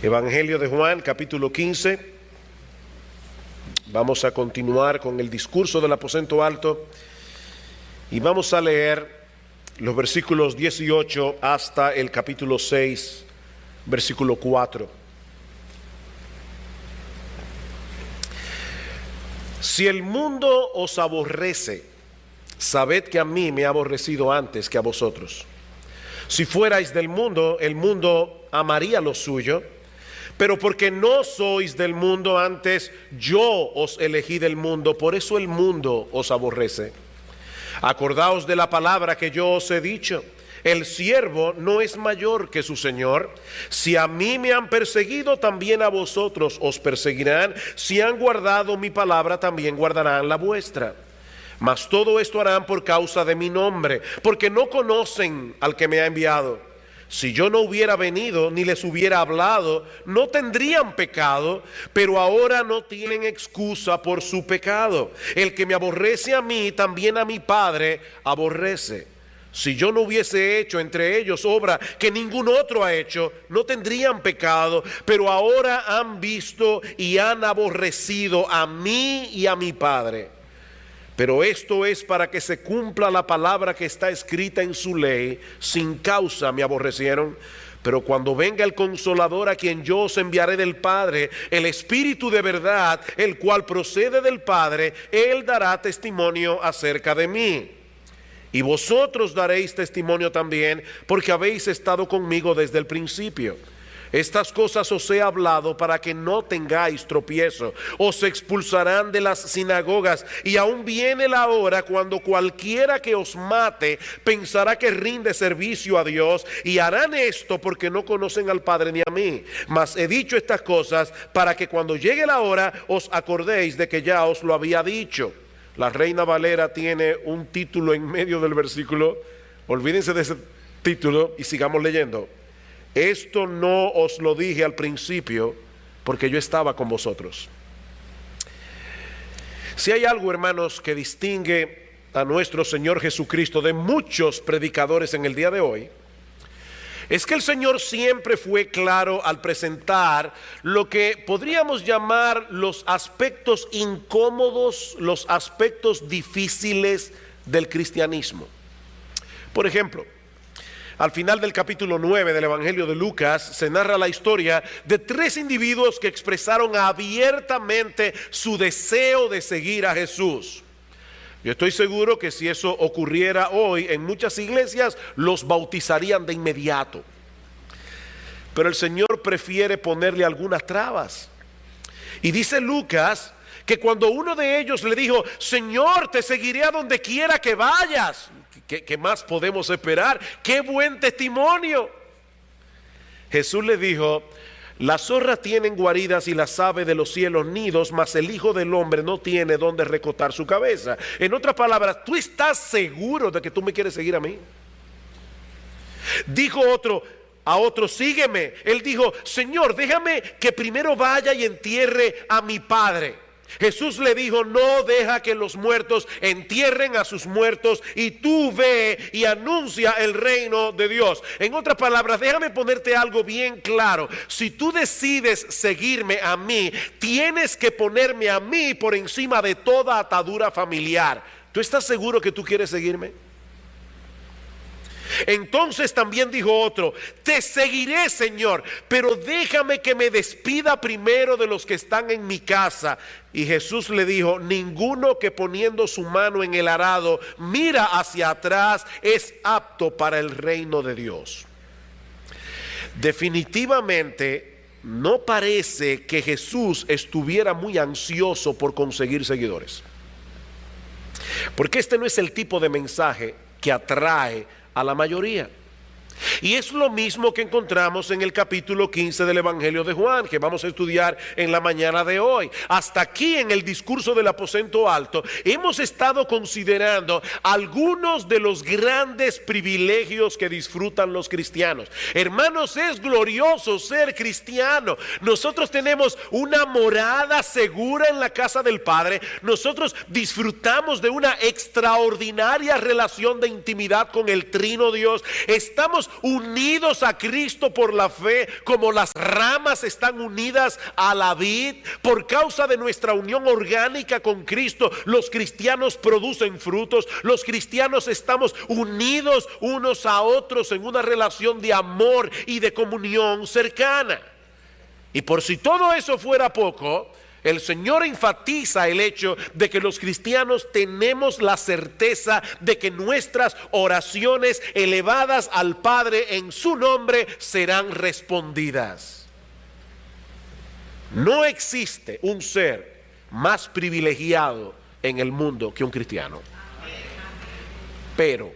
Evangelio de Juan, capítulo 15. Vamos a continuar con el discurso del aposento alto y vamos a leer los versículos 18 hasta el capítulo 6, versículo 4. Si el mundo os aborrece, sabed que a mí me ha aborrecido antes que a vosotros. Si fuerais del mundo, el mundo amaría lo suyo, pero porque no sois del mundo, antes yo os elegí del mundo, por eso el mundo os aborrece. Acordaos de la palabra que yo os he dicho: el siervo no es mayor que su señor. Si a mí me han perseguido, también a vosotros os perseguirán. Si han guardado mi palabra, también guardarán la vuestra. Mas todo esto harán por causa de mi nombre, porque no conocen al que me ha enviado. Si yo no hubiera venido ni les hubiera hablado, no tendrían pecado, pero ahora no tienen excusa por su pecado. El que me aborrece a mí, también a mi Padre aborrece. Si yo no hubiese hecho entre ellos obra que ningún otro ha hecho, no tendrían pecado, pero ahora han visto y han aborrecido a mí y a mi Padre. Pero esto es para que se cumpla la palabra que está escrita en su ley: sin causa me aborrecieron. Pero cuando venga el Consolador, a quien yo os enviaré del Padre, el Espíritu de verdad, el cual procede del Padre, Él dará testimonio acerca de mí. Y vosotros daréis testimonio también, porque habéis estado conmigo desde el principio. Estas cosas os he hablado para que no tengáis tropiezo. Os expulsarán de las sinagogas, y aún viene la hora cuando cualquiera que os mate pensará que rinde servicio a Dios, y harán esto porque no conocen al Padre ni a mí. Mas he dicho estas cosas para que cuando llegue la hora os acordéis de que ya os lo había dicho. La Reina Valera tiene un título en medio del versículo. Olvídense de ese título y sigamos leyendo. Esto no os lo dije al principio, porque yo estaba con vosotros. Si hay algo, hermanos, que distingue a nuestro Señor Jesucristo de muchos predicadores en el día de hoy, es que el Señor siempre fue claro al presentar lo que podríamos llamar los aspectos incómodos, los aspectos difíciles del cristianismo. Por ejemplo, al final del capítulo 9 del Evangelio de Lucas se narra la historia de 3 individuos que expresaron abiertamente su deseo de seguir a Jesús. Yo estoy seguro que si eso ocurriera hoy en muchas iglesias, los bautizarían de inmediato. Pero el Señor prefiere ponerle algunas trabas. Y dice Lucas que cuando uno de ellos le dijo: Señor, te seguiré a donde quiera que vayas. ¿Qué más podemos esperar? ¡Qué buen testimonio! Jesús le dijo: las zorras tienen guaridas y las aves de los cielos nidos, mas el Hijo del Hombre no tiene donde recostar su cabeza. En otras palabras, ¿tú estás seguro de que tú me quieres seguir a mí? Dijo a otro: sígueme. Él dijo: Señor, déjame que primero vaya y entierre a mi padre. Jesús le dijo: no deja que los muertos entierren a sus muertos, y tú ve y anuncia el reino de Dios. En otras palabras, déjame ponerte algo bien claro. Si tú decides seguirme a mí, tienes que ponerme a mí por encima de toda atadura familiar. ¿Tú estás seguro que tú quieres seguirme? Entonces también dijo otro: te seguiré, Señor, pero déjame que me despida primero de los que están en mi casa. Y Jesús le dijo: ninguno que poniendo su mano en el arado mira hacia atrás es apto para el reino de Dios. Definitivamente no parece que Jesús estuviera muy ansioso por conseguir seguidores, porque este no es el tipo de mensaje que atrae a la mayoría. Y es lo mismo que encontramos en el capítulo 15 del Evangelio de Juan, que vamos a estudiar en la mañana de hoy. Hasta aquí, en el discurso del aposento alto, hemos estado considerando algunos de los grandes privilegios que disfrutan los cristianos. Hermanos, es glorioso ser cristiano. Nosotros tenemos una morada segura en la casa del Padre. Nosotros disfrutamos de una extraordinaria relación de intimidad con el Trino Dios. Estamos unidos a Cristo por la fe, como las ramas están unidas a la vid. Por causa de nuestra unión orgánica con Cristo, los cristianos producen frutos. Los cristianos estamos unidos unos a otros en una relación de amor y de comunión cercana. Y por si todo eso fuera poco, el Señor enfatiza el hecho de que los cristianos tenemos la certeza de que nuestras oraciones elevadas al Padre en su nombre serán respondidas. No existe un ser más privilegiado en el mundo que un cristiano. Pero,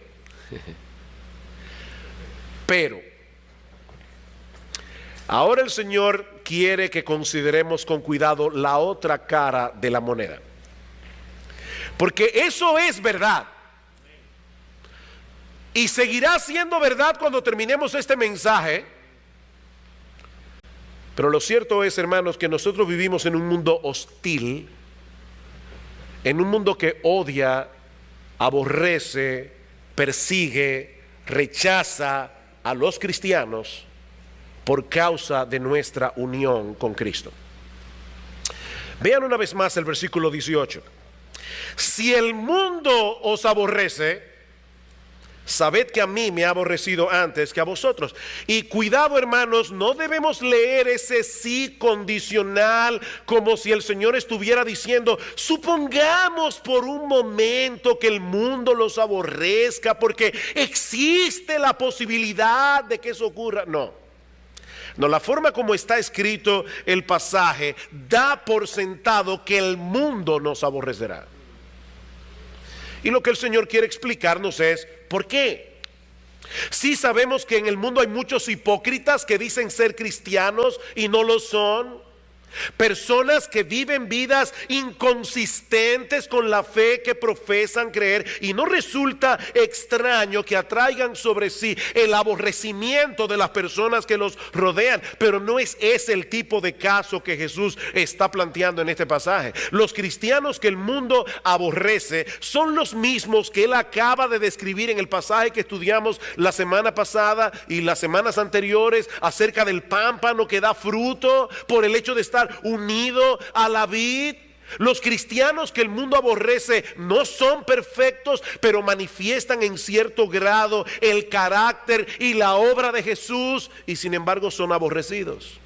ahora el Señor quiere que consideremos con cuidado la otra cara de la moneda. Porque eso es verdad. Y seguirá siendo verdad cuando terminemos este mensaje. Pero lo cierto es, hermanos, que nosotros vivimos en un mundo hostil, en un mundo que odia, aborrece, persigue, rechaza a los cristianos por causa de nuestra unión con Cristo. Vean una vez más el versículo 18. Si el mundo os aborrece, sabed que a mí me ha aborrecido antes que a vosotros. Y cuidado, hermanos, no debemos leer ese sí condicional como si el Señor estuviera diciendo: supongamos por un momento que el mundo los aborrezca, porque existe la posibilidad de que eso ocurra. No, la forma como está escrito el pasaje da por sentado que el mundo nos aborrecerá. Y lo que el Señor quiere explicarnos es ¿por qué? Sí sabemos que en el mundo hay muchos hipócritas que dicen ser cristianos y no lo son. Personas que viven vidas inconsistentes con la fe que profesan creer, y no resulta extraño que atraigan sobre sí el aborrecimiento de las personas que los rodean. Pero no es ese el tipo de caso que Jesús está planteando en este pasaje. Los cristianos que el mundo aborrece son los mismos que él acaba de describir en el pasaje que estudiamos la semana pasada y las semanas anteriores acerca del pámpano que da fruto por el hecho de estar unido a la vid. Los cristianos que el mundo aborrece no son perfectos, pero manifiestan en cierto grado el carácter y la obra de Jesús, y sin embargo son aborrecidos.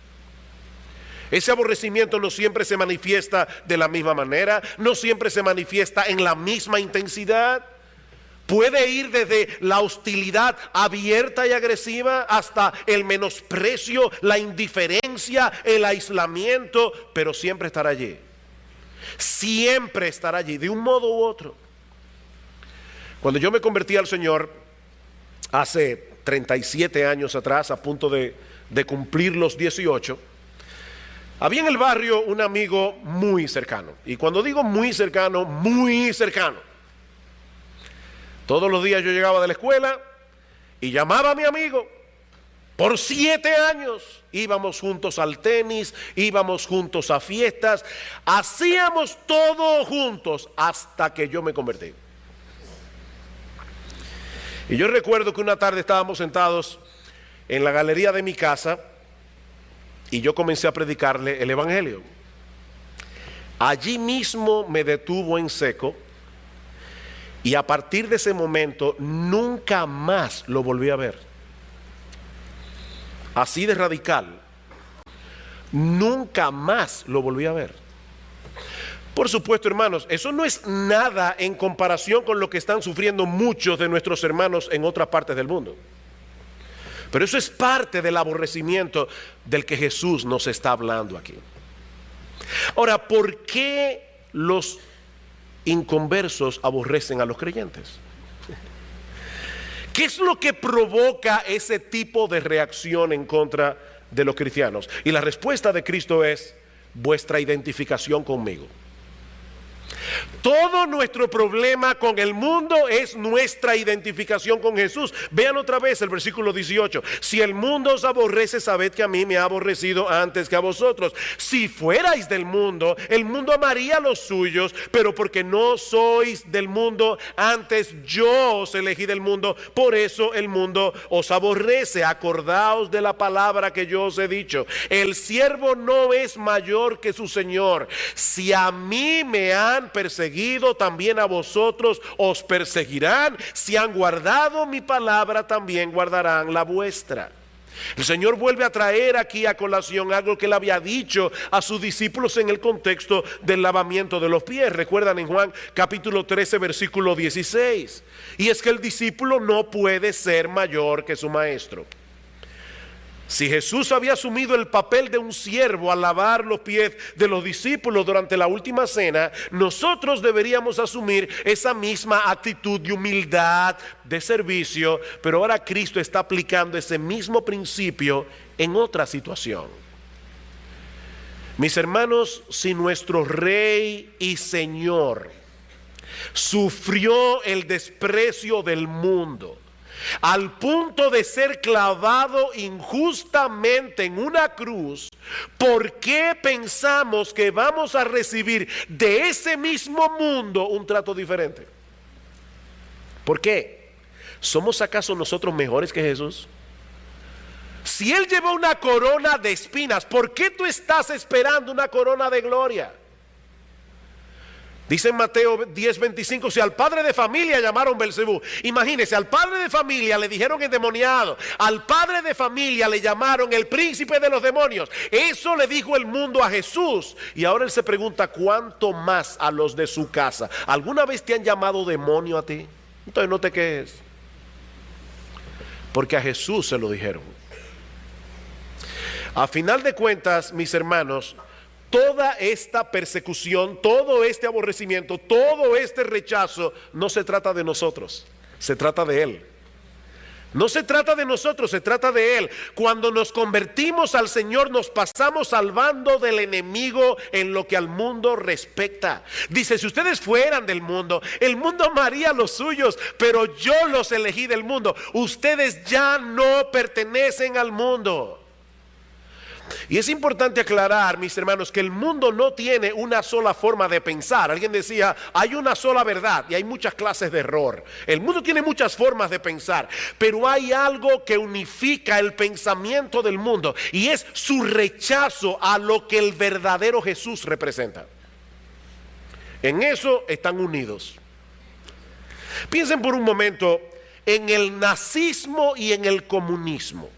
Ese aborrecimiento no siempre se manifiesta de la misma manera, no siempre se manifiesta en la misma intensidad. Puede ir desde la hostilidad abierta y agresiva hasta el menosprecio, la indiferencia, el aislamiento, pero siempre estará allí. Siempre estará allí, de un modo u otro. Cuando yo me convertí al Señor hace 37 años atrás, a punto de cumplir los 18, había en el barrio un amigo muy cercano. Y cuando digo muy cercano, muy cercano. Todos los días yo llegaba de la escuela y llamaba a mi amigo. Por 7 años íbamos juntos al tenis, íbamos juntos a fiestas, hacíamos todo juntos hasta que yo me convertí. Y yo recuerdo que una tarde estábamos sentados en la galería de mi casa y yo comencé a predicarle el evangelio. Allí mismo me detuvo en seco. Y a partir de ese momento nunca más lo volví a ver. Así de radical. Nunca más lo volví a ver. Por supuesto, hermanos, eso no es nada en comparación con lo que están sufriendo muchos de nuestros hermanos en otras partes del mundo. Pero eso es parte del aborrecimiento del que Jesús nos está hablando aquí. Ahora, ¿por qué los inconversos aborrecen a los creyentes? ¿Qué es lo que provoca ese tipo de reacción en contra de los cristianos? Y la respuesta de Cristo es: vuestra identificación conmigo. Todo nuestro problema con el mundo es nuestra identificación con Jesús. Vean otra vez el versículo 18. Si el mundo os aborrece, sabed que a mí me ha aborrecido antes que a vosotros. Si fuerais del mundo, el mundo amaría a los suyos, pero porque no sois del mundo, antes yo os elegí del mundo, por eso el mundo os aborrece. Acordaos de la palabra que yo os he dicho. El siervo no es mayor que su Señor. Si a mí me han perseguido, también a vosotros os perseguirán. Si han guardado mi palabra, también guardarán la vuestra. El Señor vuelve a traer aquí a colación algo que él había dicho a sus discípulos en el contexto del lavamiento de los pies. Recuerdan en Juan capítulo 13 versículo 16. Y es que el discípulo no puede ser mayor que su maestro. Si Jesús había asumido el papel de un siervo al lavar los pies de los discípulos durante la última cena, nosotros deberíamos asumir esa misma actitud de humildad, de servicio, pero ahora Cristo está aplicando ese mismo principio en otra situación. Mis hermanos, si nuestro Rey y Señor sufrió el desprecio del mundo, al punto de ser clavado injustamente en una cruz, ¿por qué pensamos que vamos a recibir de ese mismo mundo un trato diferente? ¿Por qué? ¿Somos acaso nosotros mejores que Jesús? Si Él llevó una corona de espinas, ¿por qué tú estás esperando una corona de gloria? Dice en Mateo 10:25, si al padre de familia llamaron Belzebú, imagínense, al padre de familia le dijeron endemoniado, al padre de familia le llamaron el príncipe de los demonios. Eso le dijo el mundo a Jesús. Y ahora él se pregunta, ¿cuánto más a los de su casa? ¿Alguna vez te han llamado demonio a ti? Entonces no te quejes, porque a Jesús se lo dijeron. A final de cuentas, mis hermanos, toda esta persecución, todo este aborrecimiento, todo este rechazo, no se trata de nosotros, se trata de Él. No se trata de nosotros, se trata de Él. Cuando nos convertimos al Señor, nos pasamos salvando del enemigo en lo que al mundo respecta. Dice, si ustedes fueran del mundo, el mundo amaría a los suyos, pero yo los elegí del mundo. Ustedes ya no pertenecen al mundo. Y es importante aclarar, mis hermanos, que el mundo no tiene una sola forma de pensar. Alguien decía, hay una sola verdad y hay muchas clases de error. El mundo tiene muchas formas de pensar, pero hay algo que unifica el pensamiento del mundo y es su rechazo a lo que el verdadero Jesús representa. En eso están unidos. Piensen por un momento en el nazismo y en el comunismo.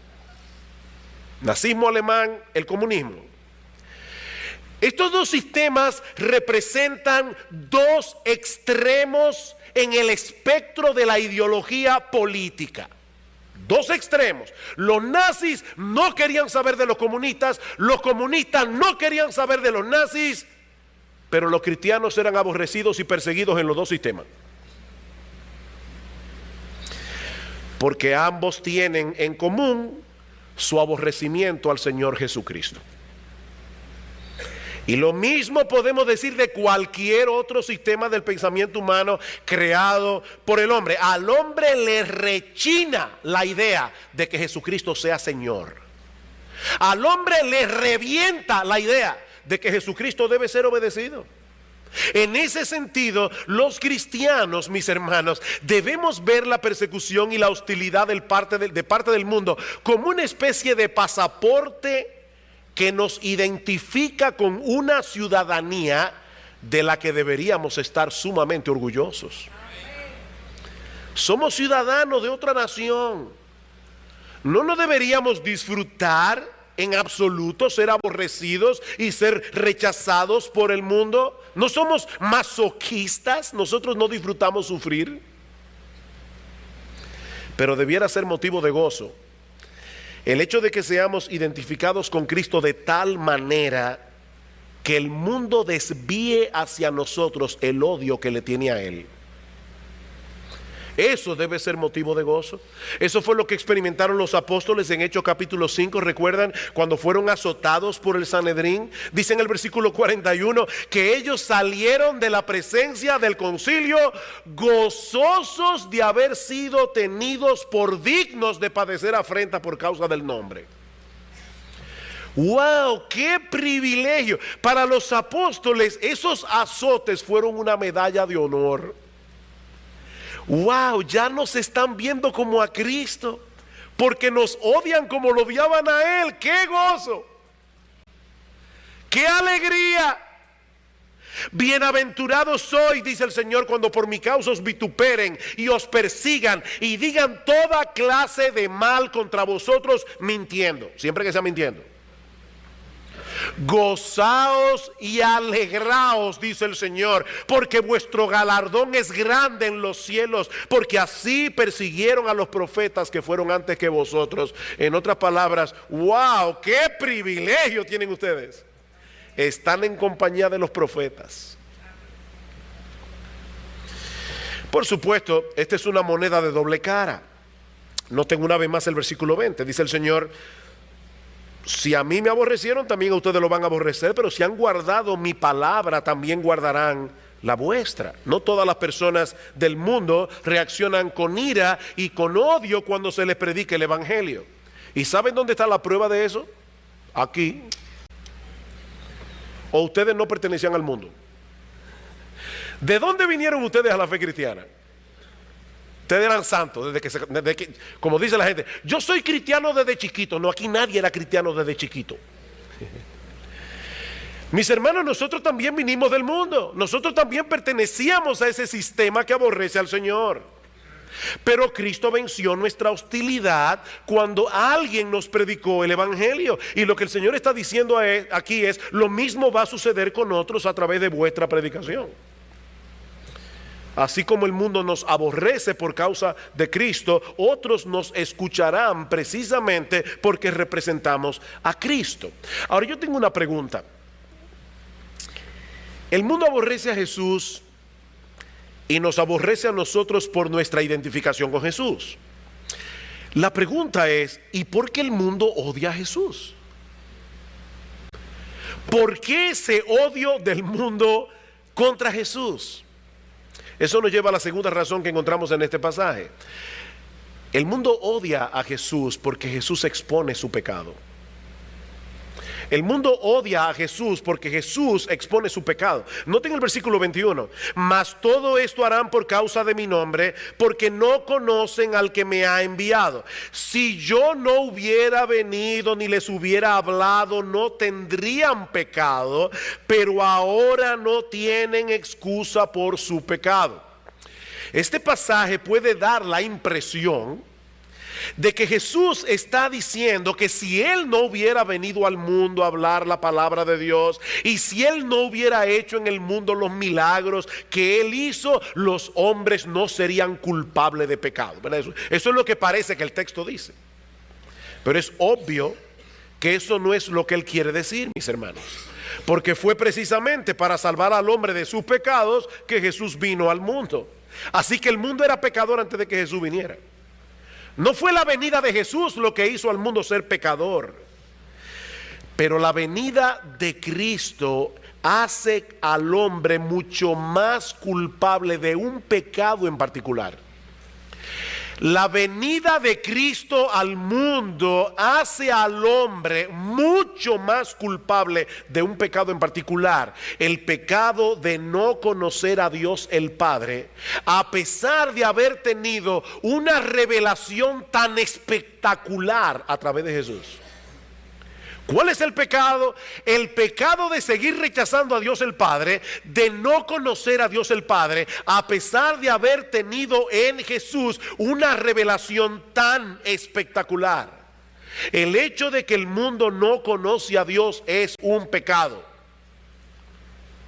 Nazismo alemán, el comunismo. Estos dos sistemas representan dos extremos en el espectro de la ideología política. Dos extremos. Los nazis no querían saber de los comunistas no querían saber de los nazis, pero los cristianos eran aborrecidos y perseguidos en los dos sistemas. Porque ambos tienen en común su aborrecimiento al Señor Jesucristo. Y lo mismo podemos decir de cualquier otro sistema del pensamiento humano creado por el hombre. Al hombre le rechina la idea de que Jesucristo sea Señor. Al hombre le revienta la idea de que Jesucristo debe ser obedecido. En ese sentido, los cristianos, mis hermanos, debemos ver la persecución y la hostilidad de parte del mundo como una especie de pasaporte que nos identifica con una ciudadanía de la que deberíamos estar sumamente orgullosos. Somos ciudadanos de otra nación. No nos deberíamos disfrutar en absoluto ser aborrecidos y ser rechazados por el mundo. ¿No somos masoquistas? ¿Nosotros no disfrutamos sufrir? Pero debiera ser motivo de gozo el hecho de que seamos identificados con Cristo de tal manera que el mundo desvíe hacia nosotros el odio que le tiene a Él. Eso debe ser motivo de gozo. Eso fue lo que experimentaron los apóstoles en Hechos capítulo 5. ¿Recuerdan cuando fueron azotados por el Sanedrín? Dice en el versículo 41 que ellos salieron de la presencia del concilio gozosos de haber sido tenidos por dignos de padecer afrenta por causa del nombre. ¡Wow! ¡Qué privilegio! Para los apóstoles esos azotes fueron una medalla de honor. ¡Wow! Ya nos están viendo como a Cristo, porque nos odian como lo odiaban a Él. ¡Qué gozo! ¡Qué alegría! Bienaventurados sois, dice el Señor, cuando por mi causa os vituperen y os persigan y digan toda clase de mal contra vosotros mintiendo, siempre que sea mintiendo. Gozaos y alegraos, dice el Señor, porque vuestro galardón es grande en los cielos, porque así persiguieron a los profetas que fueron antes que vosotros. En otras palabras, wow, qué privilegio tienen ustedes. Están en compañía de los profetas. Por supuesto, esta es una moneda de doble cara. Noten una vez más el versículo 20, dice el Señor: si a mí me aborrecieron, también a ustedes lo van a aborrecer, pero si han guardado mi palabra, también guardarán la vuestra. No todas las personas del mundo reaccionan con ira y con odio cuando se les predica el evangelio. ¿Y saben dónde está la prueba de eso? Aquí. ¿O ustedes no pertenecían al mundo? ¿De dónde vinieron ustedes a la fe cristiana? Ustedes eran santos desde que, como dice la gente, yo soy cristiano desde chiquito. No, aquí nadie era cristiano desde chiquito. Mis hermanos, nosotros también vinimos del mundo. Nosotros también pertenecíamos a ese sistema que aborrece al Señor. Pero Cristo venció nuestra hostilidad cuando alguien nos predicó el evangelio. Y lo que el Señor está diciendo aquí es: lo mismo va a suceder con otros a través de vuestra predicación. Así como el mundo nos aborrece por causa de Cristo, otros nos escucharán precisamente porque representamos a Cristo. Ahora yo tengo una pregunta. El mundo aborrece a Jesús y nos aborrece a nosotros por nuestra identificación con Jesús. La pregunta es: ¿y por qué el mundo odia a Jesús? ¿Por qué ese odio del mundo contra Jesús? Eso nos lleva a la segunda razón que encontramos en este pasaje. El mundo odia a Jesús porque Jesús expone su pecado. El mundo odia a Jesús porque Jesús expone su pecado. Noten el versículo 21. Mas todo esto harán por causa de mi nombre, porque no conocen al que me ha enviado. Si yo no hubiera venido ni les hubiera hablado, no tendrían pecado, pero ahora no tienen excusa por su pecado. Este pasaje puede dar la impresión de que Jesús está diciendo que si Él no hubiera venido al mundo a hablar la palabra de Dios, y si Él no hubiera hecho en el mundo los milagros que Él hizo, los hombres no serían culpables de pecado. Eso es lo que parece que el texto dice. Pero es obvio que eso no es lo que Él quiere decir, mis hermanos. Porque fue precisamente para salvar al hombre de sus pecados que Jesús vino al mundo. Así que el mundo era pecador antes de que Jesús viniera. No fue la venida de Jesús lo que hizo al mundo ser pecador, pero la venida de Cristo hace al hombre mucho más culpable de un pecado en particular. La venida de Cristo al mundo hace al hombre mucho más culpable de un pecado en particular, el pecado de no conocer a Dios el Padre, a pesar de haber tenido una revelación tan espectacular a través de Jesús. ¿Cuál es el pecado? El pecado de seguir rechazando a Dios el Padre, de no conocer a Dios el Padre, a pesar de haber tenido en Jesús una revelación tan espectacular. El hecho de que el mundo no conoce a Dios es un pecado.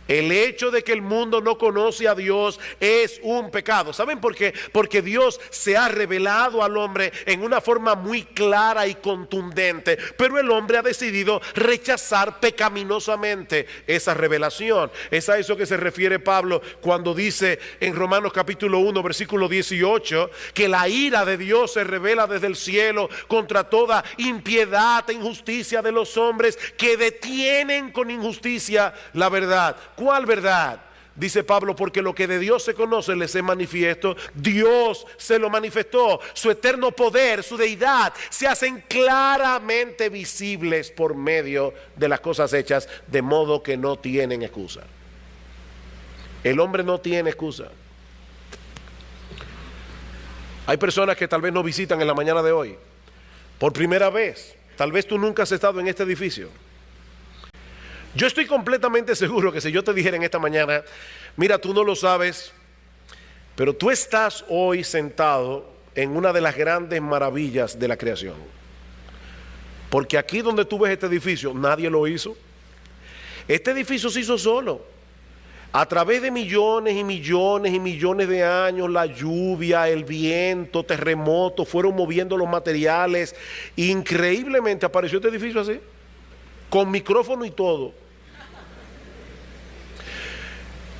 El hecho de que el mundo no conoce a Dios es un pecado. ¿Saben por qué? Porque Dios se ha revelado al hombre en una forma muy clara y contundente, pero el hombre ha decidido rechazar pecaminosamente esa revelación. Es a eso que se refiere Pablo cuando dice en Romanos capítulo 1 versículo 18 que la ira de Dios se revela desde el cielo contra toda impiedad e injusticia de los hombres que detienen con injusticia la verdad. ¿Cuál verdad? Dice Pablo, porque lo que de Dios se conoce les es manifiesto, Dios se lo manifestó, su eterno poder, su deidad, se hacen claramente visibles por medio de las cosas hechas, de modo que no tienen excusa. El hombre no tiene excusa. Hay personas que tal vez nos visitan en la mañana de hoy, por primera vez, tal vez tú nunca has estado en este edificio. Yo estoy completamente seguro que si yo te dijera en esta mañana, mira, tú no lo sabes, pero tú estás hoy sentado en una de las grandes maravillas de la creación. Porque aquí donde tú ves este edificio, nadie lo hizo. Este edificio se hizo solo. A través de millones y millones y millones de años, la lluvia, el viento, terremotos, fueron moviendo los materiales. Increíblemente apareció este edificio así, con micrófono y todo.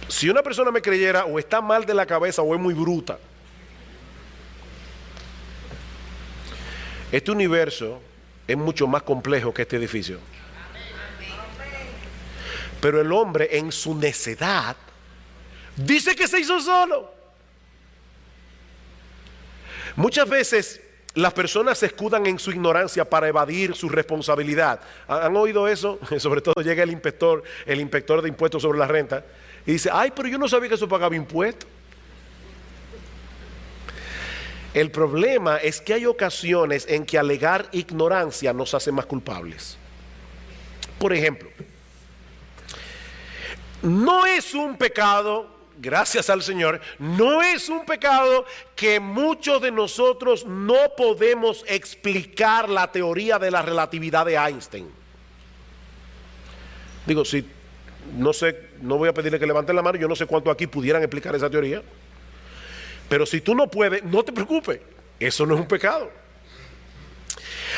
Si una persona me creyera, o está mal de la cabeza o es muy bruta. Este universo es mucho más complejo que este edificio. Pero el hombre en su necedad dice que se hizo solo. Muchas veces las personas se escudan en su ignorancia para evadir su responsabilidad. ¿Han oído eso? Sobre todo llega el inspector de impuestos sobre la renta y dice, ay, pero yo no sabía que eso pagaba impuestos. El problema es que hay ocasiones en que alegar ignorancia nos hace más culpables. Por ejemplo, no es un pecado, gracias al Señor, no es un pecado que muchos de nosotros no podemos explicar la teoría de la relatividad de Einstein. Digo, si no sé, no voy a pedirle que levanten la mano, yo no sé cuántos aquí pudieran explicar esa teoría. Pero si tú no puedes, no te preocupes, eso no es un pecado.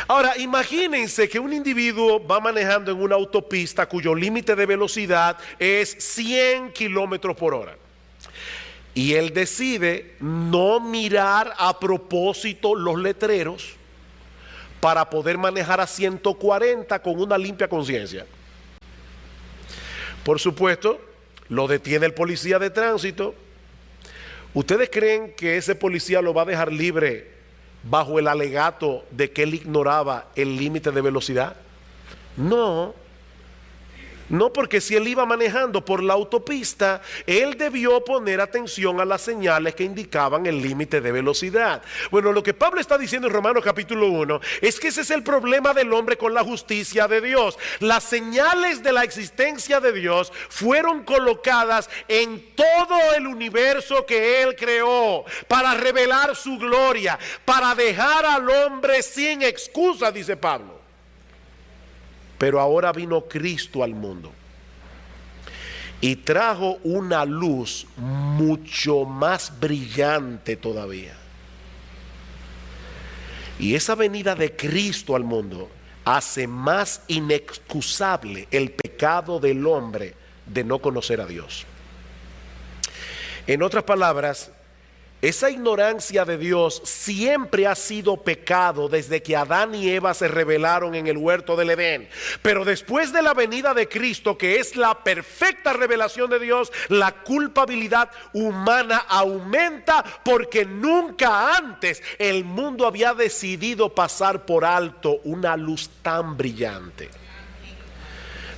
Ahora, imagínense que un individuo va manejando en una autopista cuyo límite de velocidad es 100 kilómetros por hora. Y él decide no mirar a propósito los letreros para poder manejar a 140 con una limpia conciencia. Por supuesto, lo detiene el policía de tránsito. ¿Ustedes creen que ese policía lo va a dejar libre bajo el alegato de que él ignoraba el límite de velocidad? No, porque si él iba manejando por la autopista, él debió poner atención a las señales que indicaban el límite de velocidad. Bueno, lo que Pablo está diciendo en Romanos capítulo 1 es que ese es el problema del hombre con la justicia de Dios. Las señales de la existencia de Dios fueron colocadas en todo el universo que Él creó para revelar su gloria, para dejar al hombre sin excusa, dice Pablo. Pero ahora vino Cristo al mundo y trajo una luz mucho más brillante todavía. Y esa venida de Cristo al mundo hace más inexcusable el pecado del hombre de no conocer a Dios. En otras palabras, esa ignorancia de Dios siempre ha sido pecado desde que Adán y Eva se rebelaron en el huerto del Edén. Pero después de la venida de Cristo, que es la perfecta revelación de Dios, la culpabilidad humana aumenta porque nunca antes el mundo había decidido pasar por alto una luz tan brillante.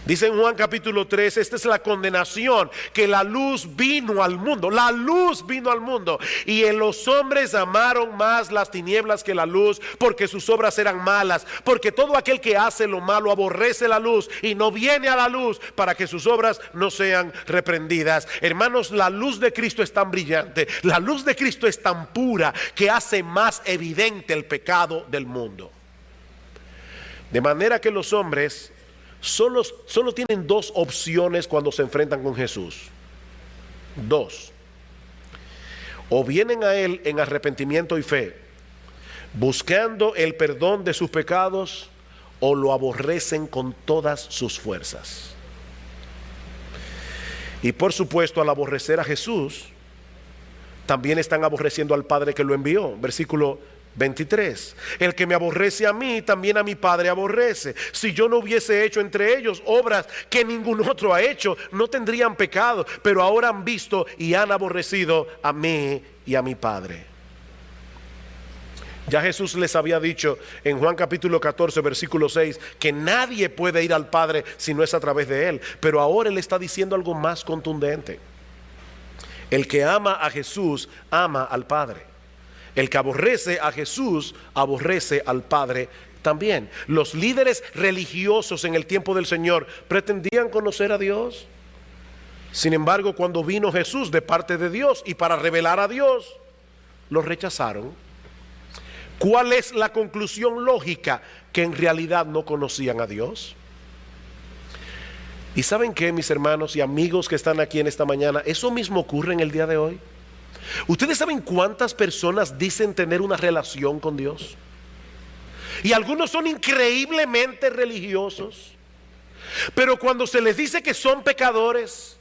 Dice en Juan capítulo 3, esta es la condenación, que la luz vino al mundo, la luz vino al mundo, y en los hombres amaron más las tinieblas que la luz, porque sus obras eran malas, porque todo aquel que hace lo malo aborrece la luz y no viene a la luz para que sus obras no sean reprendidas. Hermanos, la luz de Cristo es tan brillante, la luz de Cristo es tan pura que hace más evidente el pecado del mundo. De manera que los hombres solo tienen dos opciones cuando se enfrentan con Jesús. Dos. O vienen a Él en arrepentimiento y fe, buscando el perdón de sus pecados, o lo aborrecen con todas sus fuerzas. Y por supuesto, al aborrecer a Jesús, también están aborreciendo al Padre que lo envió. Versículo 23. El que me aborrece a mí, también a mi Padre aborrece. Si yo no hubiese hecho entre ellos obras que ningún otro ha hecho, no tendrían pecado, pero ahora han visto y han aborrecido a mí y a mi Padre. Ya Jesús les había dicho en Juan capítulo 14 versículo 6 que nadie puede ir al Padre si no es a través de Él. Pero ahora Él está diciendo algo más contundente. El que ama a Jesús ama al Padre. El que aborrece a Jesús aborrece al Padre también. Los líderes religiosos en el tiempo del Señor pretendían conocer a Dios. Sin embargo, cuando vino Jesús de parte de Dios y para revelar a Dios, lo rechazaron. ¿Cuál es la conclusión lógica? Que en realidad no conocían a Dios. ¿Y saben qué, mis hermanos y amigos que están aquí en esta mañana? Eso mismo ocurre en el día de hoy. ¿Ustedes saben cuántas personas dicen tener una relación con Dios? Y algunos son increíblemente religiosos, pero cuando se les dice que son pecadores,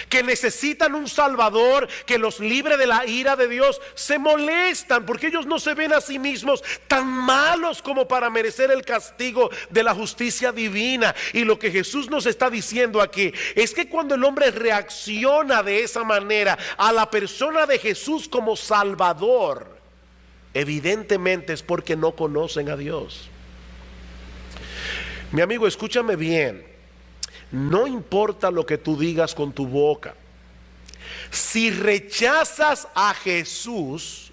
que necesitan un Salvador que los libre de la ira de Dios, se molestan porque ellos no se ven a sí mismos tan malos como para merecer el castigo de la justicia divina. Y lo que Jesús nos está diciendo aquí es que cuando el hombre reacciona de esa manera a la persona de Jesús como Salvador, evidentemente es porque no conocen a Dios. Mi amigo, escúchame bien. No importa lo que tú digas con tu boca. Si rechazas a Jesús,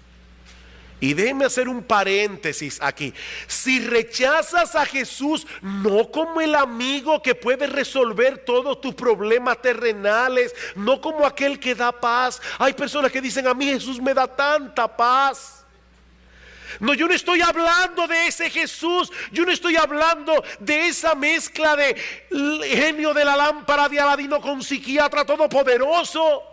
y déjeme hacer un paréntesis aquí. Si rechazas a Jesús, no como el amigo que puede resolver todos tus problemas terrenales, no como aquel que da paz. Hay personas que dicen: a mí Jesús me da tanta paz. No, yo no estoy hablando de ese Jesús. Yo no estoy hablando de esa mezcla de genio de la lámpara de Aladino con psiquiatra todopoderoso.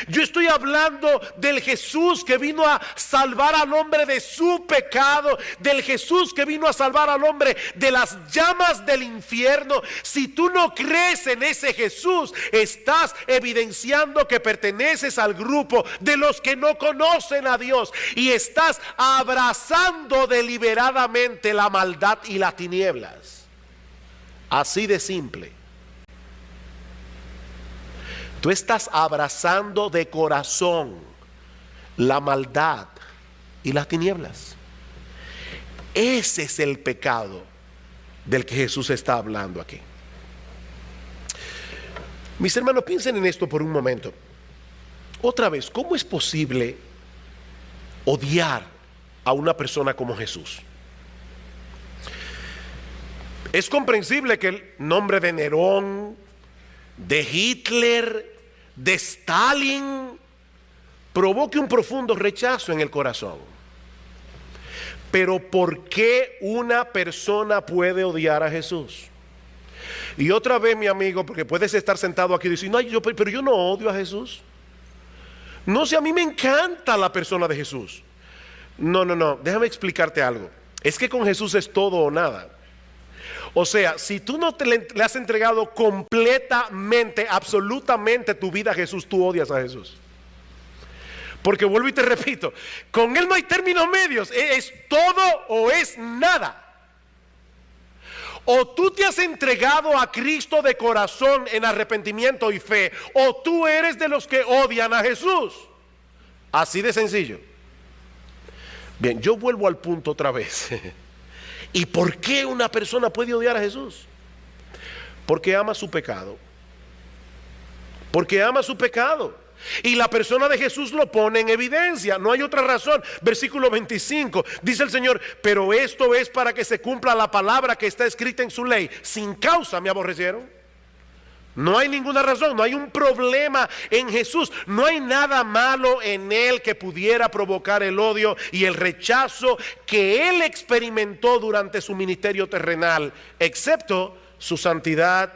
Yo estoy hablando del Jesús que vino a salvar al hombre de su pecado, del Jesús que vino a salvar al hombre de las llamas del infierno. Si tú no crees en ese Jesús, estás evidenciando que perteneces al grupo de los que no conocen a Dios y estás abrazando deliberadamente la maldad y las tinieblas. Así de simple. Tú estás abrazando de corazón la maldad y las tinieblas. Ese es el pecado del que Jesús está hablando aquí. Mis hermanos, piensen en esto por un momento. Otra vez, ¿cómo es posible odiar a una persona como Jesús? Es comprensible que el nombre de Nerón, de Hitler, de Stalin provoque un profundo rechazo en el corazón. Pero ¿por qué una persona puede odiar a Jesús? Y otra vez, mi amigo, porque puedes estar sentado aquí y decir: no, pero yo no odio a Jesús. No sé, a mí me encanta la persona de Jesús. No, déjame explicarte algo. Es que con Jesús es todo o nada. O sea, si tú no le has entregado completamente, absolutamente tu vida a Jesús, tú odias a Jesús. Porque vuelvo y te repito, con Él no hay términos medios, es todo o es nada. O tú te has entregado a Cristo de corazón en arrepentimiento y fe, o tú eres de los que odian a Jesús. Así de sencillo. Bien, yo vuelvo al punto otra vez. ¿Y por qué una persona puede odiar a Jesús? Porque ama su pecado. Porque ama su pecado. Y la persona de Jesús lo pone en evidencia. No hay otra razón. Versículo 25. Dice el Señor: pero esto es para que se cumpla la palabra que está escrita en su ley. Sin causa me aborrecieron. No hay ninguna razón, no hay un problema en Jesús. No hay nada malo en Él que pudiera provocar el odio y el rechazo que Él experimentó durante su ministerio terrenal, excepto su santidad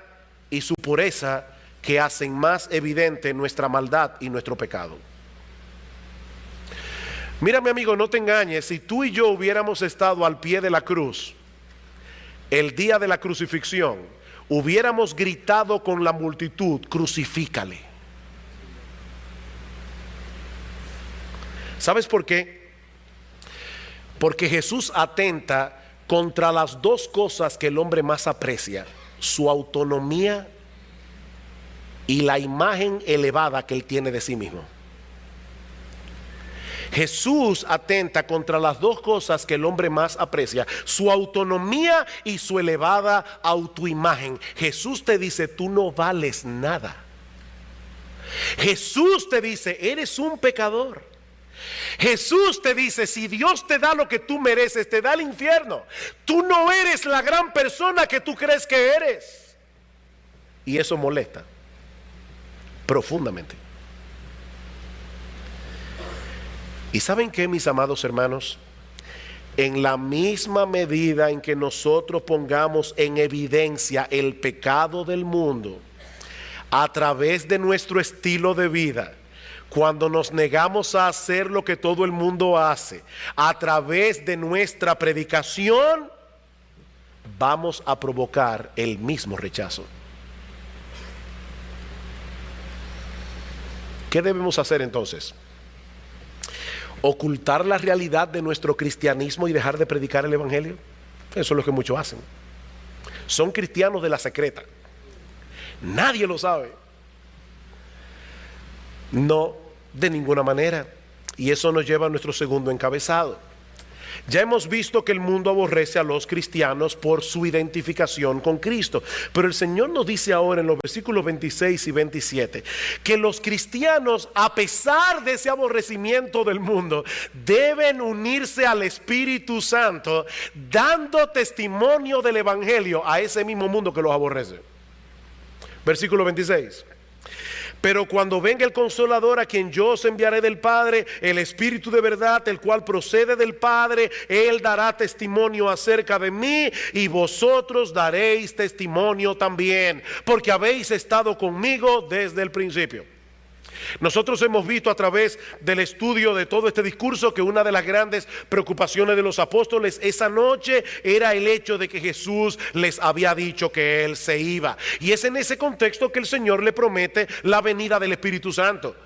y su pureza que hacen más evidente nuestra maldad y nuestro pecado. Mira, mi amigo, no te engañes, si tú y yo hubiéramos estado al pie de la cruz el día de la crucifixión, hubiéramos gritado con la multitud: crucifícale. ¿Sabes por qué? Porque Jesús atenta contra las dos cosas que el hombre más aprecia: su autonomía y la imagen elevada que él tiene de sí mismo. Jesús atenta contra las dos cosas que el hombre más aprecia: su autonomía y su elevada autoimagen. Jesús te dice: tú no vales nada. Jesús te dice: eres un pecador. Jesús te dice: si Dios te da lo que tú mereces, te da el infierno. Tú no eres la gran persona que tú crees que eres. Y eso molesta profundamente. ¿Y saben qué, mis amados hermanos? En la misma medida en que nosotros pongamos en evidencia el pecado del mundo a través de nuestro estilo de vida, cuando nos negamos a hacer lo que todo el mundo hace, a través de nuestra predicación, vamos a provocar el mismo rechazo. ¿Qué debemos hacer entonces? ¿Ocultar la realidad de nuestro cristianismo y dejar de predicar el evangelio? Eso es lo que muchos hacen. Son cristianos de la secreta. Nadie lo sabe. No, de ninguna manera. Y eso nos lleva a nuestro segundo encabezado. Ya hemos visto que el mundo aborrece a los cristianos por su identificación con Cristo. Pero el Señor nos dice ahora en los versículos 26 y 27 que los cristianos, a pesar de ese aborrecimiento del mundo, deben unirse al Espíritu Santo, dando testimonio del Evangelio a ese mismo mundo que los aborrece. Versículo 26. Pero cuando venga el Consolador, a quien yo os enviaré del Padre, el Espíritu de verdad, el cual procede del Padre, Él dará testimonio acerca de mí, y vosotros daréis testimonio también, porque habéis estado conmigo desde el principio. Nosotros hemos visto a través del estudio de todo este discurso que una de las grandes preocupaciones de los apóstoles esa noche era el hecho de que Jesús les había dicho que Él se iba. Y es en ese contexto que el Señor le promete la venida del Espíritu Santo.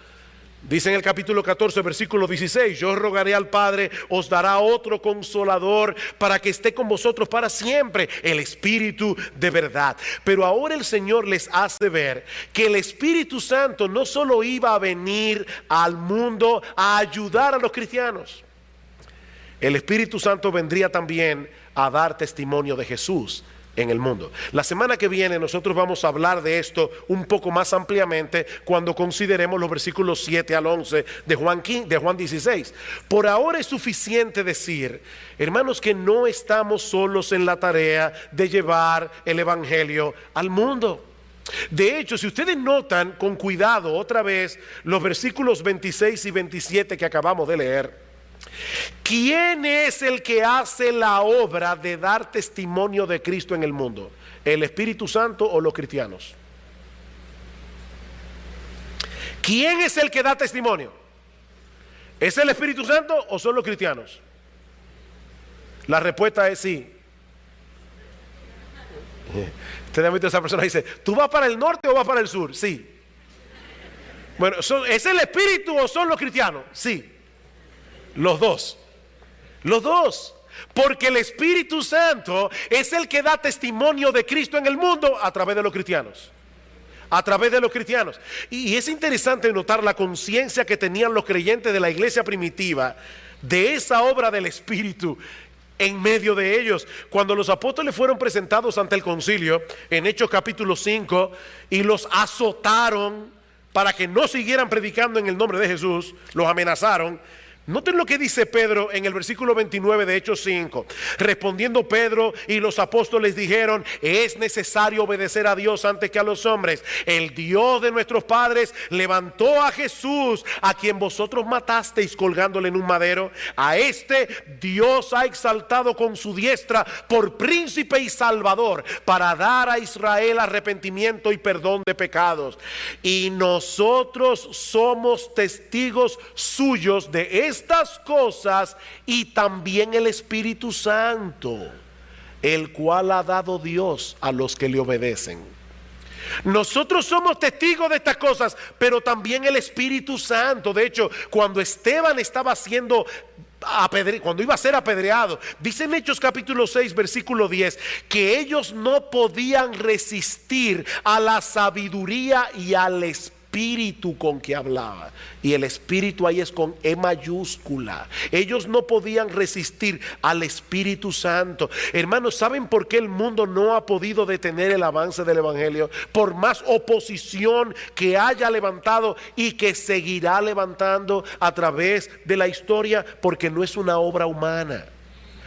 Dice en el capítulo 14, versículo 16: yo rogaré al Padre, os dará otro consolador para que esté con vosotros para siempre, el Espíritu de verdad. Pero ahora el Señor les hace ver que el Espíritu Santo no solo iba a venir al mundo a ayudar a los cristianos. El Espíritu Santo vendría también a dar testimonio de Jesús en el mundo. La semana que viene nosotros vamos a hablar de esto un poco más ampliamente cuando consideremos los versículos 7 al 11 de Juan 16. Por ahora es suficiente decir, hermanos, que no estamos solos en la tarea de llevar el evangelio al mundo. De hecho, si ustedes notan con cuidado otra vez los versículos 26 y 27 que acabamos de leer, ¿quién es el que hace la obra de dar testimonio de Cristo en el mundo? ¿El Espíritu Santo o los cristianos? ¿Quién es el que da testimonio? ¿Es el Espíritu Santo o son los cristianos? La respuesta es sí. Usted ha visto a esa persona y dice: ¿tú vas para el norte o vas para el sur? Sí. Bueno, ¿es el Espíritu o son los cristianos? Sí. Los dos. Los dos. Porque el Espíritu Santo es el que da testimonio de Cristo en el mundo a través de los cristianos. A través de los cristianos. Y es interesante notar la conciencia que tenían los creyentes de la iglesia primitiva de esa obra del Espíritu en medio de ellos. Cuando los apóstoles fueron presentados ante el concilio en Hechos capítulo 5 y los azotaron para que no siguieran predicando en el nombre de Jesús, los amenazaron. Noten lo que dice Pedro en el versículo 29 de Hechos 5. Respondiendo Pedro y los apóstoles dijeron: es necesario obedecer a Dios antes que a los hombres. El Dios de nuestros padres levantó a Jesús, a quien vosotros matasteis colgándole en un madero. A este Dios ha exaltado con su diestra por príncipe y salvador, para dar a Israel arrepentimiento y perdón de pecados. Y nosotros somos testigos suyos de estas cosas, y también el Espíritu Santo, el cual ha dado Dios a los que le obedecen. Nosotros somos testigos de estas cosas, pero también el Espíritu Santo. De hecho, cuando Esteban estaba cuando iba a ser apedreado, dice en Hechos capítulo 6 versículo 10 que ellos no podían resistir a la sabiduría y al espíritu con que hablaba. Y el espíritu ahí es con E mayúscula. Ellos no podían resistir al Espíritu Santo. Hermanos, ¿saben por qué el mundo no ha podido detener el avance del evangelio? Por más oposición que haya levantado y que seguirá levantando a través de la historia, porque no es una obra humana.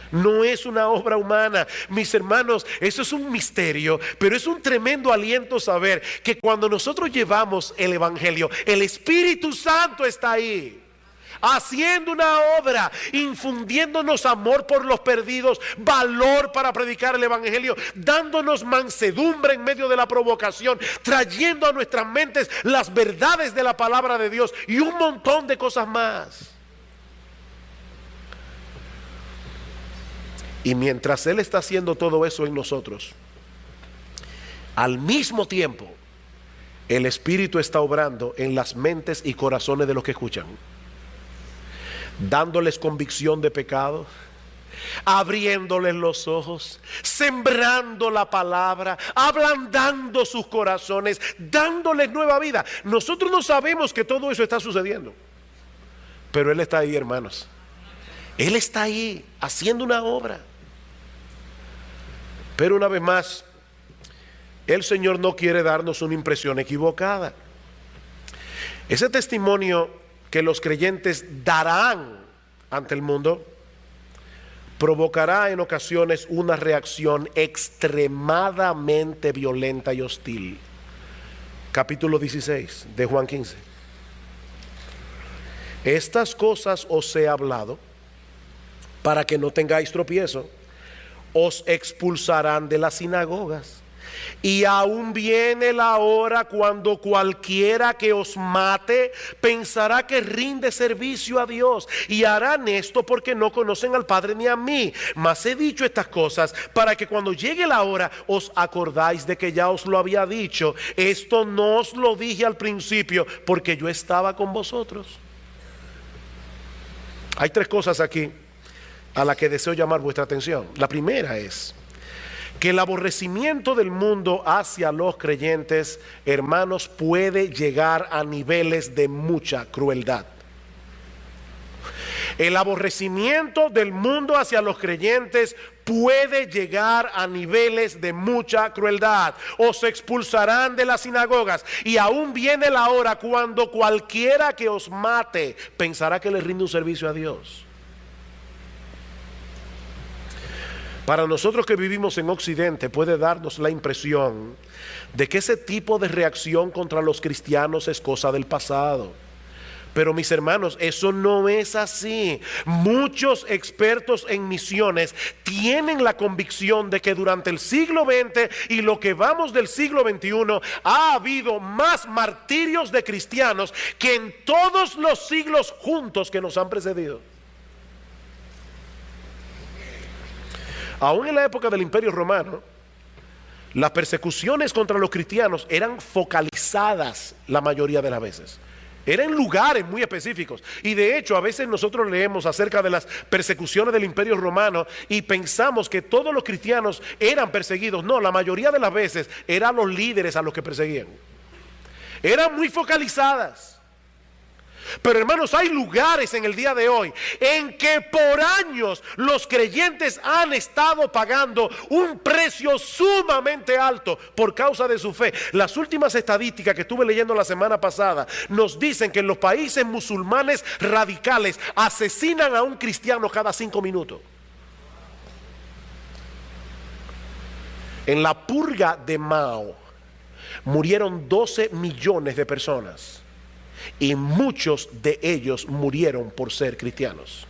No es una obra humana, mis hermanos. Eso es un misterio, pero es un tremendo aliento saber que cuando nosotros llevamos el evangelio, el Espíritu Santo está ahí, haciendo una obra, infundiéndonos amor por los perdidos, valor para predicar el evangelio, dándonos mansedumbre en medio de la provocación, trayendo a nuestras mentes las verdades de la palabra de Dios y un montón de cosas más. Y mientras Él está haciendo todo eso en nosotros, al mismo tiempo el Espíritu está obrando en las mentes y corazones de los que escuchan, dándoles convicción de pecado, abriéndoles los ojos, sembrando la palabra, ablandando sus corazones, dándoles nueva vida. Nosotros no sabemos que todo eso está sucediendo, pero Él está ahí, hermanos. Él está ahí haciendo una obra. Pero una vez más, el Señor no quiere darnos una impresión equivocada. Ese testimonio que los creyentes darán ante el mundo provocará en ocasiones una reacción extremadamente violenta y hostil. Capítulo 16 de Juan 15. Estas cosas os he hablado para que no tengáis tropiezo. Os expulsarán de las sinagogas, y aún viene la hora cuando cualquiera que os mate pensará que rinde servicio a Dios, y harán esto porque no conocen al Padre ni a mí. Mas he dicho estas cosas para que cuando llegue la hora os acordáis de que ya os lo había dicho. Esto no os lo dije al principio porque yo estaba con vosotros. Hay tres cosas aquí a la que deseo llamar vuestra atención. La primera es que el aborrecimiento del mundo hacia los creyentes, hermanos, puede llegar a niveles de mucha crueldad. El aborrecimiento del mundo hacia los creyentes puede llegar a niveles de mucha crueldad. Os expulsarán de las sinagogas, y aún viene la hora cuando cualquiera que os mate pensará que le rinde un servicio a Dios. Para nosotros que vivimos en Occidente puede darnos la impresión de que ese tipo de reacción contra los cristianos es cosa del pasado. Pero mis hermanos, eso no es así. Muchos expertos en misiones tienen la convicción de que durante el siglo XX y lo que vamos del siglo XXI ha habido más martirios de cristianos que en todos los siglos juntos que nos han precedido. Aún en la época del Imperio Romano, las persecuciones contra los cristianos eran focalizadas la mayoría de las veces. Eran lugares muy específicos. Y de hecho, a veces nosotros leemos acerca de las persecuciones del Imperio Romano y pensamos que todos los cristianos eran perseguidos. No, la mayoría de las veces eran los líderes a los que perseguían. Eran muy focalizadas. Pero hermanos, hay lugares en el día de hoy en que por años los creyentes han estado pagando un precio sumamente alto por causa de su fe. Las últimas estadísticas que estuve leyendo la semana pasada nos dicen que en los países musulmanes radicales asesinan a un cristiano cada 5 minutos. En la purga de Mao murieron 12 millones de personas. Y muchos de ellos murieron por ser cristianos.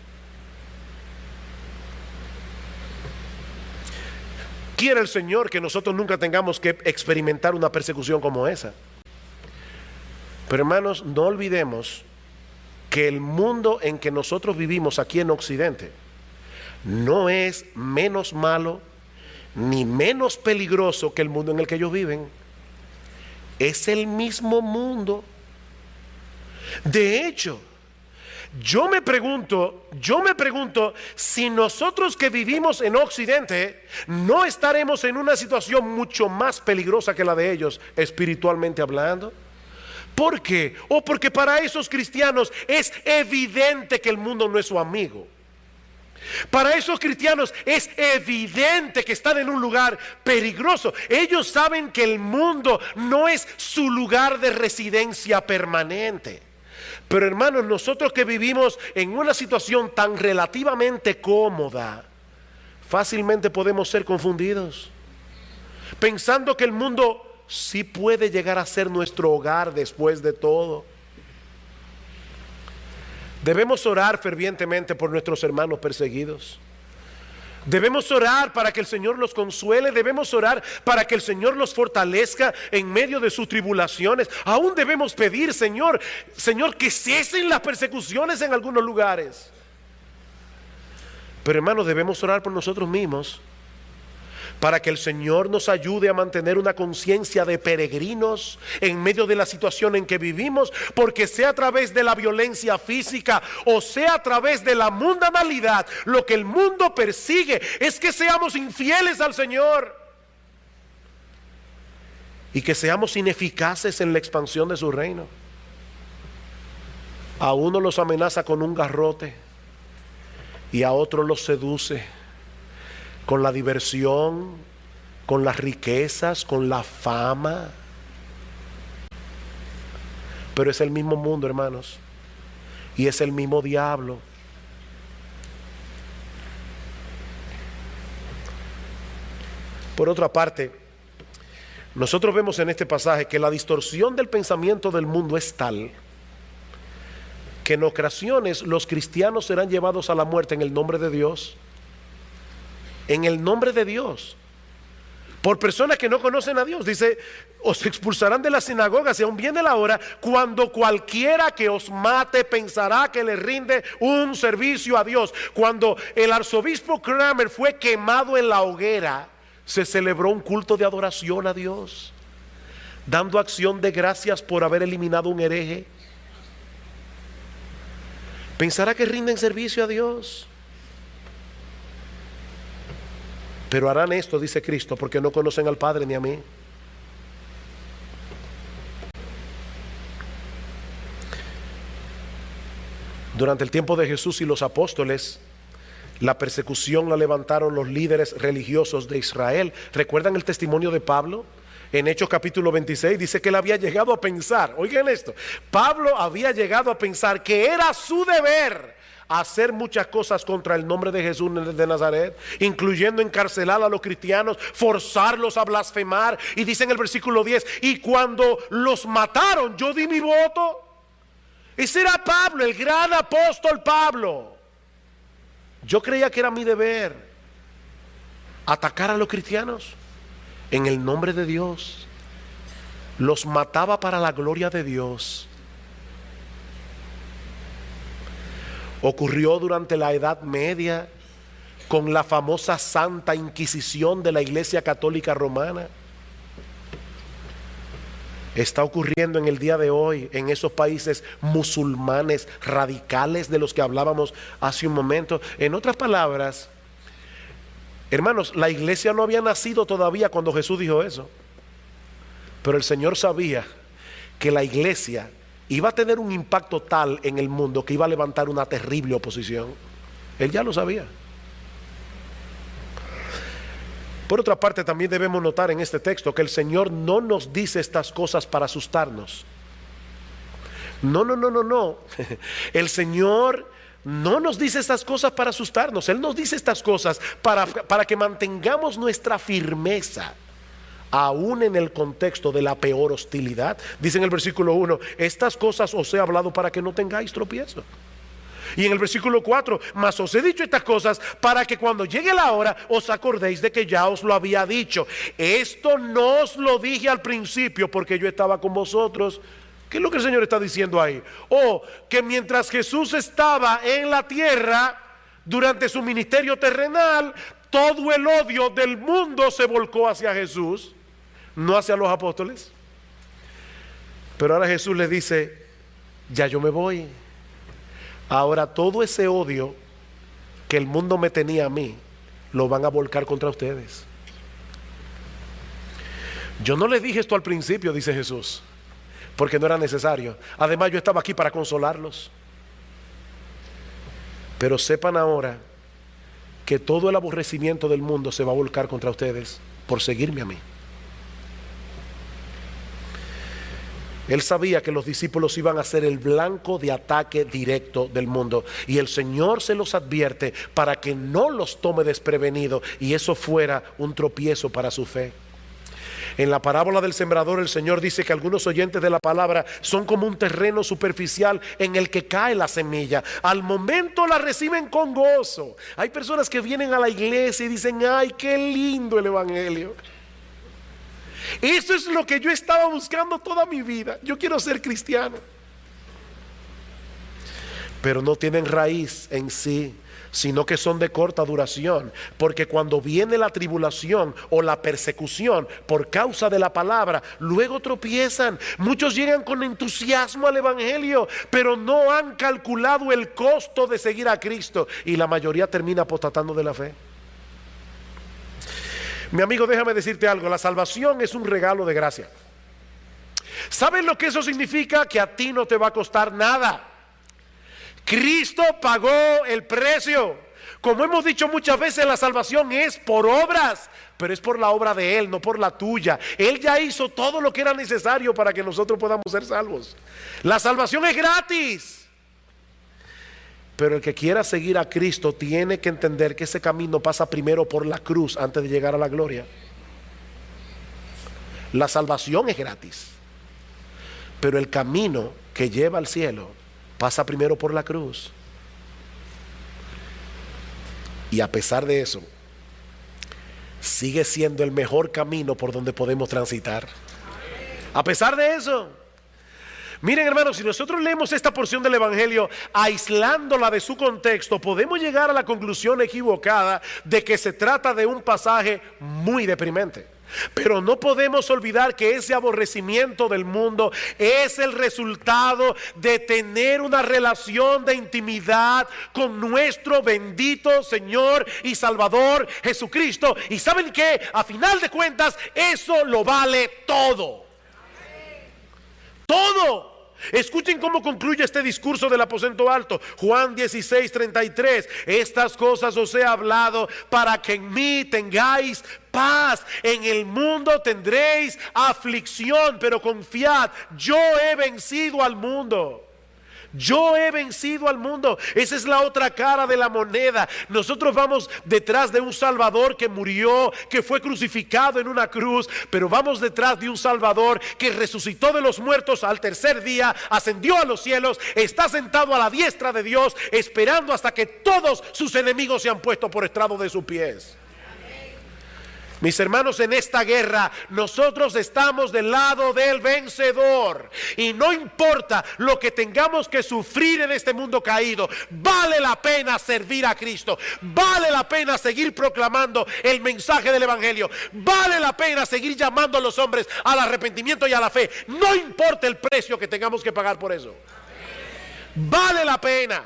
Quiere el Señor que nosotros nunca tengamos que experimentar una persecución como esa. Pero hermanos, no olvidemos que el mundo en que nosotros vivimos aquí en Occidente no es menos malo ni menos peligroso que el mundo en el que ellos viven. Es el mismo mundo. De hecho, yo me pregunto si nosotros que vivimos en Occidente no estaremos en una situación mucho más peligrosa que la de ellos, espiritualmente hablando. ¿Por qué? Porque para esos cristianos es evidente que el mundo no es su amigo. Para esos cristianos es evidente que están en un lugar peligroso. Ellos saben que el mundo no es su lugar de residencia permanente. Pero hermanos, nosotros que vivimos en una situación tan relativamente cómoda, fácilmente podemos ser confundidos, pensando que el mundo sí puede llegar a ser nuestro hogar después de todo. Debemos orar fervientemente por nuestros hermanos perseguidos. Debemos orar para que el Señor los consuele. Debemos orar para que el Señor los fortalezca en medio de sus tribulaciones. Aún debemos pedir, Señor, que cesen las persecuciones en algunos lugares. Pero hermanos, debemos orar por nosotros mismos, para que el Señor nos ayude a mantener una conciencia de peregrinos en medio de la situación en que vivimos, porque sea a través de la violencia física o sea a través de la mundanalidad, lo que el mundo persigue es que seamos infieles al Señor y que seamos ineficaces en la expansión de su reino. A uno los amenaza con un garrote y a otro los seduce con la diversión, con las riquezas, con la fama. Pero es el mismo mundo, hermanos, y es el mismo diablo. Por otra parte, nosotros vemos en este pasaje que la distorsión del pensamiento del mundo es tal que en ocasiones los cristianos serán llevados a la muerte en el nombre de Dios. En el nombre de Dios, por personas que no conocen a Dios. Dice, os expulsarán de las sinagogas y aún viene la hora cuando cualquiera que os mate pensará que le rinde un servicio a Dios. Cuando el arzobispo Cranmer fue quemado en la hoguera, se celebró un culto de adoración a Dios, dando acción de gracias por haber eliminado un hereje. Pensará que rinden servicio a Dios. Pero harán esto, dice Cristo, porque no conocen al Padre ni a mí. Durante el tiempo de Jesús y los apóstoles, la persecución la levantaron los líderes religiosos de Israel. ¿Recuerdan el testimonio de Pablo? En Hechos capítulo 26 dice que él había llegado a pensar, oigan esto, Pablo había llegado a pensar que era su deber hacer muchas cosas contra el nombre de Jesús de Nazaret, incluyendo encarcelar a los cristianos, forzarlos a blasfemar. Y dice en el versículo 10, y cuando los mataron, yo di mi voto. Ese era Pablo, el gran apóstol Pablo. Yo creía que era mi deber atacar a los cristianos en el nombre de Dios. Los mataba para la gloria de Dios. Ocurrió durante la Edad Media con la famosa Santa Inquisición de la Iglesia Católica Romana. Está ocurriendo en el día de hoy en esos países musulmanes radicales de los que hablábamos hace un momento. En otras palabras, hermanos, la iglesia no había nacido todavía cuando Jesús dijo eso, pero el Señor sabía que la iglesia iba a tener un impacto tal en el mundo que iba a levantar una terrible oposición. Él ya lo sabía. Por otra parte, también debemos notar en este texto que el Señor no nos dice estas cosas para asustarnos. No. El Señor no nos dice estas cosas para asustarnos. Él nos dice estas cosas para que mantengamos nuestra firmeza, aún en el contexto de la peor hostilidad. Dice en el versículo 1, estas cosas os he hablado para que no tengáis tropiezo. Y en el versículo 4, mas os he dicho estas cosas para que cuando llegue la hora os acordéis de que ya os lo había dicho. Esto no os lo dije al principio porque yo estaba con vosotros. ¿Qué es lo que el Señor está diciendo ahí? Que mientras Jesús estaba en la tierra, durante su ministerio terrenal, todo el odio del mundo se volcó hacia Jesús, no hacia los apóstoles. Pero ahora Jesús le dice, ya yo me voy. Ahora todo ese odio que el mundo me tenía a mí, lo van a volcar contra ustedes. Yo no les dije esto al principio, dice Jesús, porque no era necesario. Además, yo estaba aquí para consolarlos. Pero sepan ahora que todo el aborrecimiento del mundo se va a volcar contra ustedes por seguirme a mí. Él sabía que los discípulos iban a ser el blanco de ataque directo del mundo, y el Señor se los advierte para que no los tome desprevenidos y eso fuera un tropiezo para su fe. En la parábola del sembrador, el Señor dice que algunos oyentes de la palabra son como un terreno superficial en el que cae la semilla. Al momento la reciben con gozo. Hay personas que vienen a la iglesia y dicen, ay, qué lindo el evangelio. Eso es lo que yo estaba buscando toda mi vida. Yo quiero ser cristiano. Pero no tienen raíz en sí, sino que son de corta duración, porque cuando viene la tribulación o la persecución por causa de la palabra, luego tropiezan. Muchos llegan con entusiasmo al evangelio, pero no han calculado el costo de seguir a Cristo, y la mayoría termina apostatando de la fe. Mi amigo, déjame decirte algo, la salvación es un regalo de gracia. ¿Sabes lo que eso significa? Que a ti no te va a costar nada. Cristo pagó el precio. Como hemos dicho muchas veces, la salvación es por obras, pero es por la obra de Él, no por la tuya. Él ya hizo todo lo que era necesario para que nosotros podamos ser salvos. La salvación es gratis. Pero el que quiera seguir a Cristo tiene que entender que ese camino pasa primero por la cruz antes de llegar a la gloria. La salvación es gratis, pero el camino que lleva al cielo pasa primero por la cruz. Y a pesar de eso, sigue siendo el mejor camino por donde podemos transitar. A pesar de eso, miren, hermanos, si nosotros leemos esta porción del evangelio aislándola de su contexto, podemos llegar a la conclusión equivocada de que se trata de un pasaje muy deprimente. Pero no podemos olvidar que ese aborrecimiento del mundo es el resultado de tener una relación de intimidad con nuestro bendito Señor y Salvador Jesucristo. Y ¿saben qué? A final de cuentas, eso lo vale todo. Todo. Escuchen cómo concluye este discurso del aposento alto. Juan 16:33. Estas cosas os he hablado para que en mí tengáis paz. En el mundo tendréis aflicción, pero confiad, yo he vencido al mundo. Yo he vencido al mundo. Esa es la otra cara de la moneda. Nosotros vamos detrás de un Salvador que murió, que fue crucificado en una cruz, pero vamos detrás de un Salvador que resucitó de los muertos al tercer día, ascendió a los cielos, está sentado a la diestra de Dios, esperando hasta que todos sus enemigos sean puestos por estrado de sus pies. Mis hermanos, en esta guerra nosotros estamos del lado del vencedor, y no importa lo que tengamos que sufrir en este mundo caído, vale la pena servir a Cristo, vale la pena seguir proclamando el mensaje del evangelio, vale la pena seguir llamando a los hombres al arrepentimiento y a la fe, no importa el precio que tengamos que pagar por eso. Vale la pena.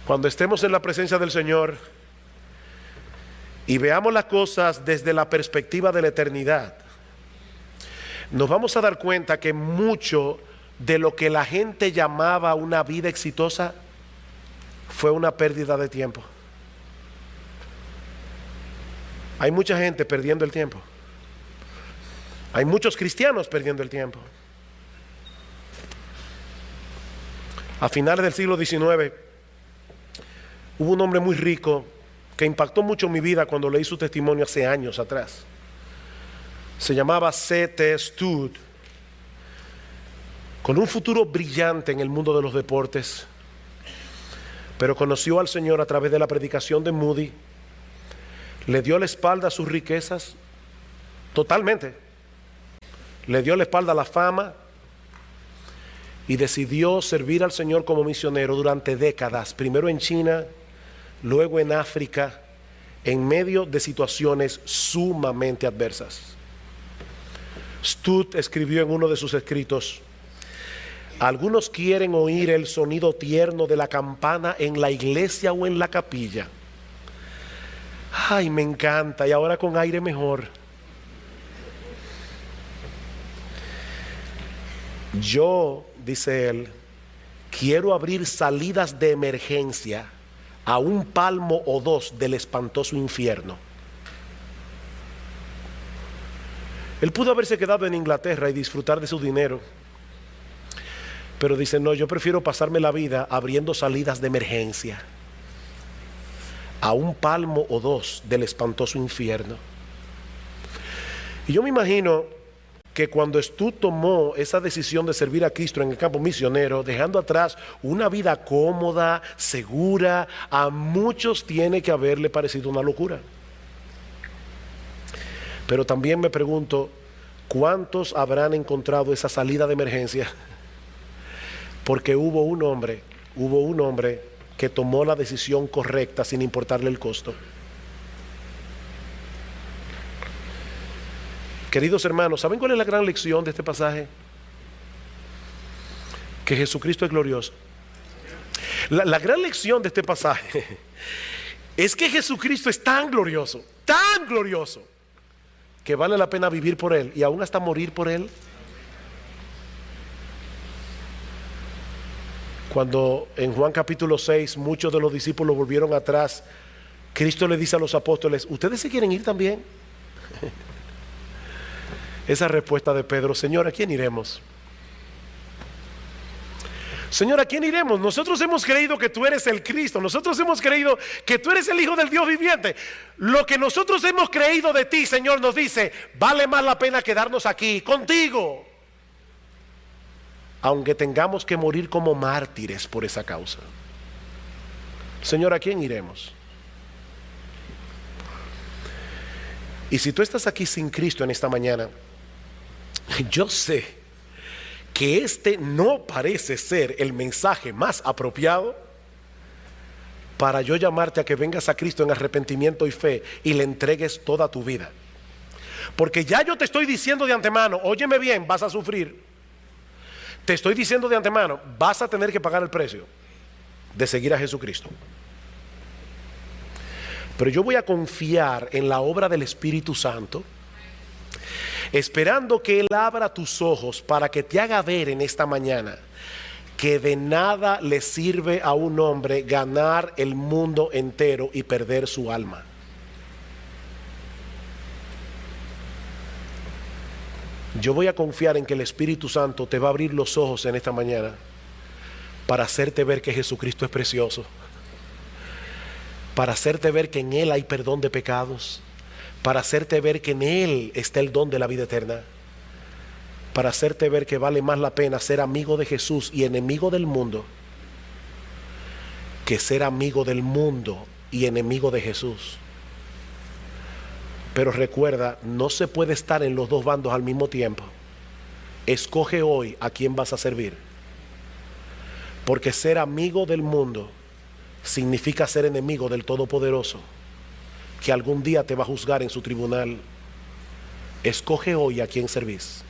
Cuando estemos en la presencia del Señor y veamos las cosas desde la perspectiva de la eternidad, nos vamos a dar cuenta que mucho de lo que la gente llamaba una vida exitosa fue una pérdida de tiempo. Hay mucha gente perdiendo el tiempo. Hay muchos cristianos perdiendo el tiempo. A finales del siglo XIX hubo un hombre muy rico que impactó mucho mi vida cuando leí su testimonio hace años atrás. Se llamaba C.T. Studd, con un futuro brillante en el mundo de los deportes, pero conoció al Señor a través de la predicación de Moody, le dio la espalda a sus riquezas, totalmente, le dio la espalda a la fama y decidió servir al Señor como misionero durante décadas, primero en China, luego en África, en medio de situaciones sumamente adversas. Studd escribió en uno de sus escritos: algunos quieren oír el sonido tierno de la campana en la iglesia o en la capilla. Ay, me encanta, y ahora con aire mejor. Yo, dice él, quiero abrir salidas de emergencia a un palmo o dos del espantoso infierno. Él pudo haberse quedado en Inglaterra y disfrutar de su dinero, pero dice, no, yo prefiero pasarme la vida abriendo salidas de emergencia a un palmo o dos del espantoso infierno. Y yo me imagino que cuando Studd tomó esa decisión de servir a Cristo en el campo misionero, dejando atrás una vida cómoda, segura, a muchos tiene que haberle parecido una locura. Pero también me pregunto, ¿cuántos habrán encontrado esa salida de emergencia? Porque hubo un hombre que tomó la decisión correcta sin importarle el costo. Queridos hermanos, ¿saben cuál es la gran lección de este pasaje? Que Jesucristo es glorioso. La gran lección de este pasaje es que Jesucristo es tan glorioso, que vale la pena vivir por Él y aún hasta morir por Él. Cuando en Juan capítulo 6 muchos de los discípulos volvieron atrás, Cristo le dice a los apóstoles, ¿ustedes se quieren ir también? Esa respuesta de Pedro, Señor, ¿a quién iremos? Señor, ¿a quién iremos? Nosotros hemos creído que tú eres el Cristo, nosotros hemos creído que tú eres el Hijo del Dios viviente. Lo que nosotros hemos creído de ti, Señor, nos dice, vale más la pena quedarnos aquí contigo, aunque tengamos que morir como mártires por esa causa. Señor, ¿a quién iremos? Y si tú estás aquí sin Cristo en esta mañana, yo sé que este no parece ser el mensaje más apropiado para yo llamarte a que vengas a Cristo en arrepentimiento y fe y le entregues toda tu vida. Porque ya yo te estoy diciendo de antemano, óyeme bien, vas a sufrir. Te estoy diciendo de antemano, vas a tener que pagar el precio de seguir a Jesucristo. Pero yo voy a confiar en la obra del Espíritu Santo, esperando que Él abra tus ojos para que te haga ver en esta mañana que de nada le sirve a un hombre ganar el mundo entero y perder su alma. Yo voy a confiar en que el Espíritu Santo te va a abrir los ojos en esta mañana para hacerte ver que Jesucristo es precioso, para hacerte ver que en Él hay perdón de pecados, para hacerte ver que en Él está el don de la vida eterna, para hacerte ver que vale más la pena ser amigo de Jesús y enemigo del mundo que ser amigo del mundo y enemigo de Jesús. Pero recuerda, no se puede estar en los dos bandos al mismo tiempo. Escoge hoy a quién vas a servir, porque ser amigo del mundo significa ser enemigo del Todopoderoso, que algún día te va a juzgar en su tribunal. Escoge hoy a quién servís.